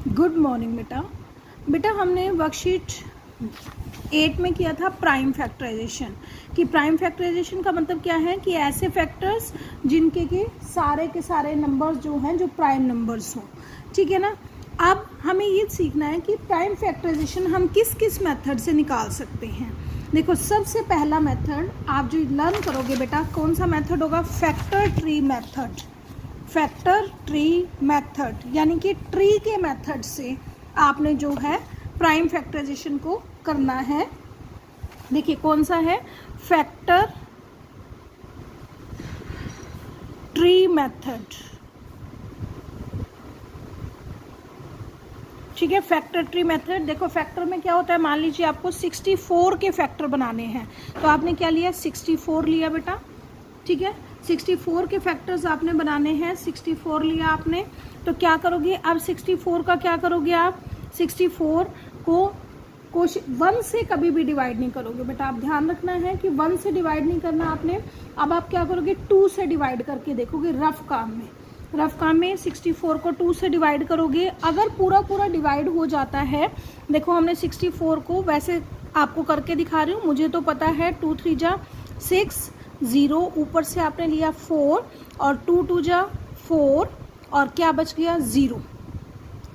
Good morning बेटा। बेटा हमने वर्कशीट 8 में किया था प्राइम फैक्टराइजेशन। कि प्राइम फैक्टराइजेशन का मतलब क्या है कि ऐसे फैक्टर्स जिनके के सारे नंबर्स जो हैं जो प्राइम नंबर्स हों, ठीक है ना। अब हमें ये सीखना है कि प्राइम फैक्टराइजेशन हम किस किस मेथड से निकाल सकते हैं। देखो, सबसे पहला मेथड आप जो लर्न करोगे बेटा, कौन सा मेथड होगा? Factor tree method. Factor tree method यानी कि ट्री के मेथड से आपने जो है प्राइम फैक्टराइजेशन को करना है। देखिए कौन सा है? फैक्टर ट्री मेथड, ठीक है। फैक्टर ट्री मेथड, देखो फैक्टर में क्या होता है, मान लीजिए आपको 64 के फैक्टर बनाने हैं, तो आपने क्या लिया? 64 लिया बेटा, ठीक है। 64 के फैक्टर्स आपने बनाने हैं, 64 लिया आपने, तो क्या करोगे अब? 64 का क्या करोगे आप? 64 को 1 से कभी भी डिवाइड नहीं करोगे बेटा, आप ध्यान रखना है कि 1 से डिवाइड नहीं करना आपने। अब आप क्या करोगे? 2 से डिवाइड करके देखोगे रफ काम में। 64 को 2 से डिवाइड करोगे, अगर पूरा डिवाइड हो जाता है, देखो हमने 64 को वैसे आपको करके दिखा रही हूँ, मुझे तो पता है 2 3 जा 6, 0 ऊपर से आपने लिया 4 और 2 2 जा 4 और क्या बच गया?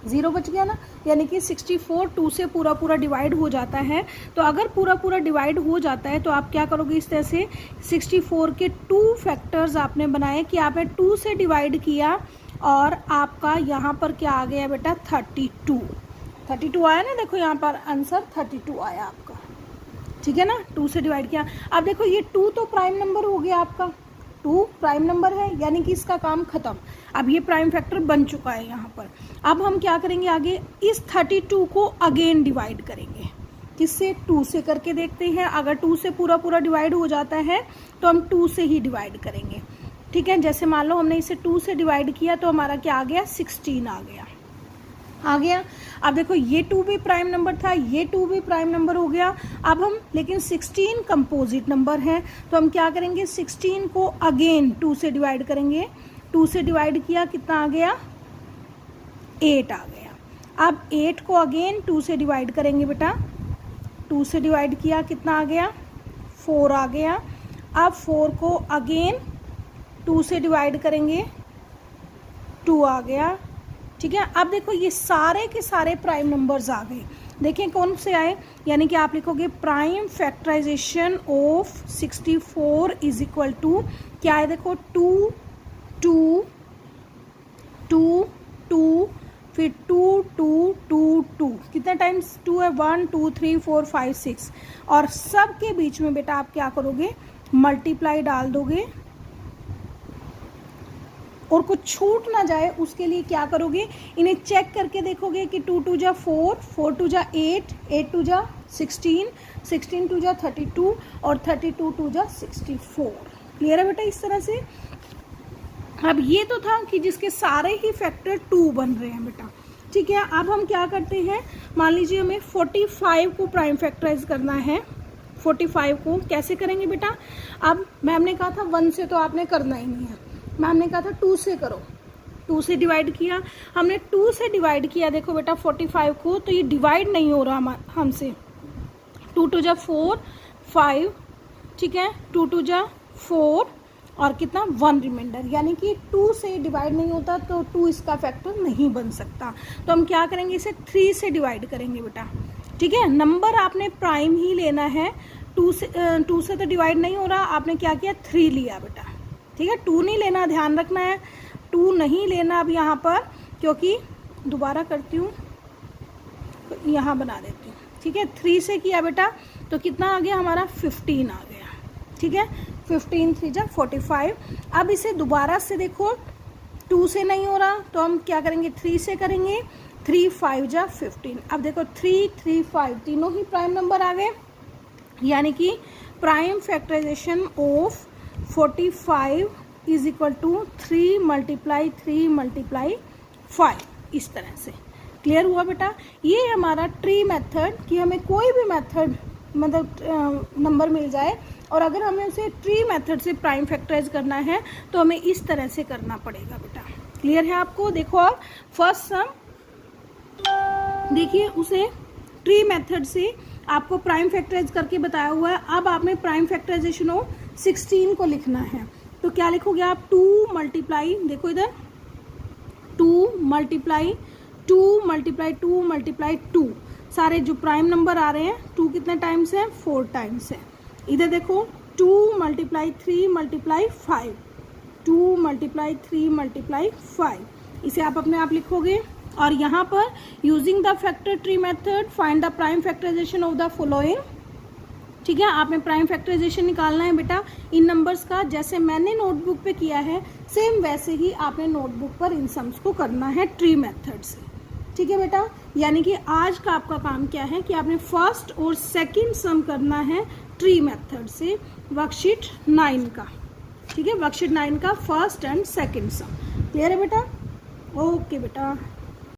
0 बच गया ना। यानी कि 64 2 से पूरा डिवाइड हो जाता है। तो अगर पूरा डिवाइड हो जाता है तो आप क्या करोगे? इस तरह से 64 के 2 फैक्टर्स आपने बनाए कि आपने 2 से डिवाइड किया और आपका यहाँ पर क्या आ गया बेटा? 32 आया ना। देखो यहाँ पर आंसर 32 आया आपका, ठीक है ना। 2 से डिवाइड किया। अब देखो ये 2 तो प्राइम नंबर हो गया आपका, 2 प्राइम नंबर है, यानी कि इसका काम खत्म। अब ये प्राइम फैक्टर बन चुका है यहाँ पर। अब हम क्या करेंगे आगे? इस 32 को अगेन डिवाइड करेंगे। किससे? 2 से करके देखते हैं। अगर 2 से पूरा डिवाइड हो जाता है तो हम 2 से ही डिवाइड करेंगे, ठीक है। जैसे मान लो हमने इसे 2 से डिवाइड किया तो हमारा क्या आ गया? 16 आ गया। अब देखो ये 2 भी प्राइम नंबर था, ये 2 भी प्राइम नंबर हो गया। अब हम लेकिन 16 कंपोजिट नंबर है, तो हम क्या करेंगे? 16 को अगेन 2 से डिवाइड करेंगे। 2 से डिवाइड किया, कितना आ गया? 8 आ गया। अब 8 को अगेन 2 से डिवाइड करेंगे बेटा। 2 से डिवाइड किया, कितना आ गया? 4 आ गया। अब 4 को अगेन 2 से डिवाइड करेंगे, 2 आ गया, ठीक है। अब देखो ये सारे के सारे प्राइम नंबर्स आ गए। देखें कौन से आए, यानी कि आप लिखोगे prime factorisation of 64 is equal to क्या है? देखो 2 2 2 2 फिर 2 2 2 2, कितने टाइम्स 2 है? 1 2 3 4 5 6, और सब के बीच में बेटा आप क्या करोगे? मल्टीप्लाई डाल दोगे, और कुछ छूट ना जाए उसके लिए क्या करोगे? इन्हें चेक करके देखोगे कि 2 2 जा 4, 4 2 जा 8, 8 2 जा 16, 16 2 जा 32 और 32 2 जा 64। क्लियर है बेटा? इस तरह से। अब ये तो था कि जिसके सारे ही फैक्टर 2 बन रहे हैं बेटा, ठीक है। अब हम क्या करते हैं? मान लीजिए हमें 45 को प्राइम फैक्टराइज करना है। 45 को कैसे करेंगे बेटा? अब मैम ने कहा था 1 से तो आपने करना ही नहीं है, मैम ने कहा था 2 से करो। 2 से डिवाइड किया, हमने 2 से डिवाइड किया। देखो बेटा 45 को, तो ये डिवाइड नहीं हो रहा हमसे। 2 2 जा 4 5, ठीक है। 2 2 जा 4 और कितना? 1 रिमाइंडर, यानी कि 2 से डिवाइड नहीं होता तो 2 इसका फैक्टर नहीं बन सकता। तो हम क्या करेंगे? इसे 3 से डिवाइड करेंगे बेटा, ठीक है। नंबर आपने प्राइम ही लेना है। 2 से तो डिवाइड नहीं हो रहा, आपने क्या किया? 3 लिया बेटा, ठीक है। 2 नहीं लेना, ध्यान रखना है, 2 नहीं लेना अब यहाँ पर, क्योंकि दोबारा करती हूँ तो यहाँ बना देती हूँ, ठीक है। 3 से किया बेटा तो कितना आ गया हमारा? 15 आ गया, ठीक है। 15 3 जा 45। अब इसे दोबारा से देखो, 2 से नहीं हो रहा तो हम क्या करेंगे? 3 से करेंगे। 3 5 जा 15। अब देखो 3 3 5 तीनों ही प्राइम नंबर आ गए, यानी कि prime factorisation of 45 is equal to 3 multiply 3 multiply 5, इस तरह से। क्लियर हुआ बेटा? ये हमारा ट्री मेथड, कि हमें कोई भी मेथड मतलब नंबर मिल जाए और अगर हमें उसे ट्री मेथड से प्राइम फैक्टराइज करना है तो हमें इस तरह से करना पड़ेगा बेटा। क्लियर है आपको? देखो आप फर्स्ट सम देखिए उसे ट्री मेथड से आपको प्राइम फैक्टराइज करके बताया हुआ है। अब आपने प्राइम फैक्टराइजेशन ऑफ 16 को लिखना है, तो क्या लिखोगे आप, 2 मल्टीप्लाई, देखो इधर 2 मल्टीप्लाई 2 मल्टीप्लाई 2 मल्टीप्लाई 2, सारे जो प्राइम नंबर आ रहे हैं 2 कितने टाइम्स है, 4 टाइम्स है। इधर देखो 2 मल्टीप्लाई 3 मल्टीप्लाई 5, 2 मल्टीप्लाई 3 मल्टीप्लाई 5, इसे आप अपने आप लिखोगे। और यहाँ पर using the factor tree method find the prime factorisation of the following, ठीक है, आपने प्राइम फैक्टराइजेशन निकालना है बेटा इन नंबर्स का, जैसे मैंने नोटबुक पे किया है सेम वैसे ही आपने नोटबुक पर इन सम्स को करना है ट्री मेथड से, ठीक है बेटा। यानी कि आज का आपका काम क्या है कि आपने फर्स्ट और सेकंड सम करना है ट्री मेथड से वर्कशीट 9 का, ठीक है, वर्कशीट 9 का first and second some. Clear है बेटा? ओके बेटा।